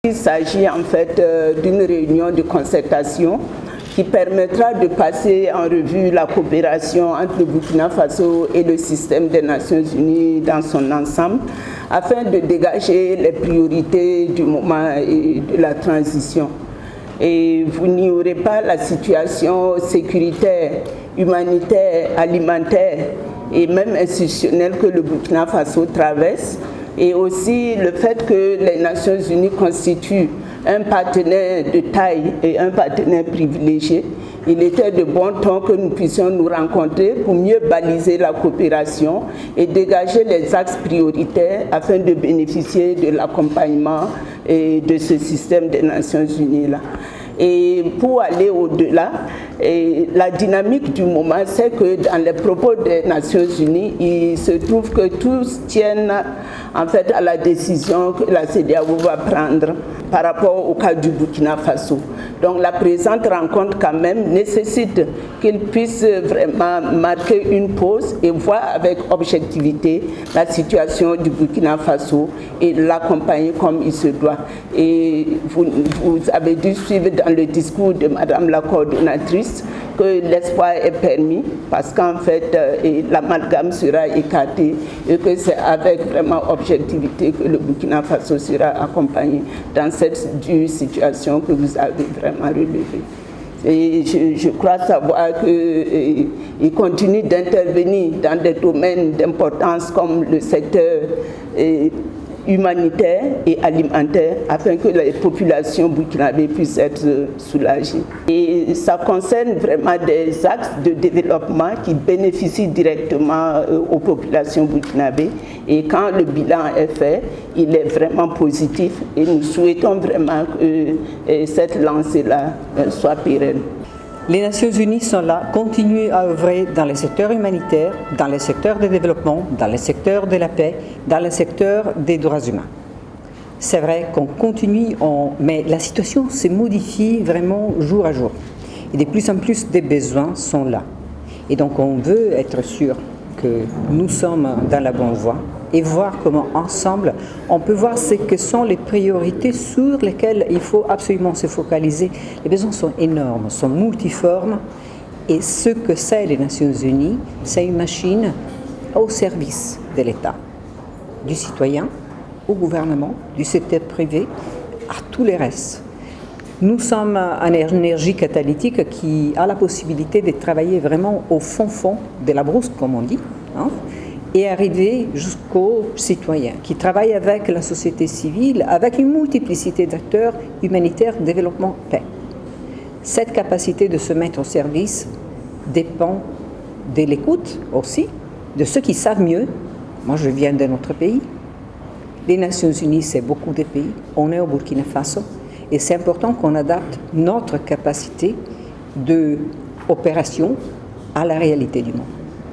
Il s'agit en fait d'une réunion de concertation qui permettra de passer en revue la coopération entre le Burkina Faso et le système des Nations Unies dans son ensemble, afin de dégager les priorités du moment et de la transition. Et vous n'ignorez pas la situation sécuritaire, humanitaire, alimentaire et même institutionnelle que le Burkina Faso traverse, et aussi le fait que les Nations Unies constituent un partenaire de taille et un partenaire privilégié. Il était de bon ton que nous puissions nous rencontrer pour mieux baliser la coopération et dégager les axes prioritaires afin de bénéficier de l'accompagnement de ce système des Nations Unies-là. Et pour aller au-delà, la dynamique du moment, c'est que dans les propos des Nations Unies, il se trouve que tous tiennent en fait à la décision que la CEDEAO va prendre par rapport au cas du Burkina Faso. Donc la présente rencontre quand même nécessite qu'ils puissent vraiment marquer une pause et voir avec objectivité la situation du Burkina Faso et l'accompagner comme il se doit. Et vous avez dû suivre dans le discours de Madame la coordonnatrice que l'espoir est permis parce qu'en fait l'amalgame sera écarté et que c'est avec vraiment objectivité que le Burkina Faso sera accompagné dans cette dure situation que vous avez vraiment relevée. Et je crois savoir qu'il continue d'intervenir dans des domaines d'importance comme le secteur humanitaire et alimentaire afin que les populations burkinabées puissent être soulagées. Et ça concerne vraiment des axes de développement qui bénéficient directement aux populations burkinabées. Et quand le bilan est fait, il est vraiment positif et nous souhaitons vraiment que cette lancée-là soit pérenne. Les Nations Unies sont là, continuent à œuvrer dans les secteurs humanitaires, dans les secteurs de développement, dans les secteurs de la paix, dans les secteurs des droits humains. C'est vrai qu'on continue, mais la situation se modifie vraiment jour à jour. Et de plus en plus des besoins sont là. Et donc on veut être sûr que nous sommes dans la bonne voie et voir comment ensemble on peut voir ce que sont les priorités sur lesquelles il faut absolument se focaliser. Les besoins sont énormes, sont multiformes et ce que c'est les Nations Unies, c'est une machine au service de l'État, du citoyen, au gouvernement, du secteur privé, à tous les restes. Nous sommes une énergie catalytique qui a la possibilité de travailler vraiment au fond de la brousse, comme on dit, hein, et arriver jusqu'aux citoyens qui travaillent avec la société civile, avec une multiplicité d'acteurs humanitaires, développement, paix. Cette capacité de se mettre au service dépend de l'écoute aussi, de ceux qui savent mieux. Moi, je viens de notre pays. Les Nations Unies, c'est beaucoup de pays. On est au Burkina Faso. Et c'est important qu'on adapte notre capacité d'opération à la réalité du monde.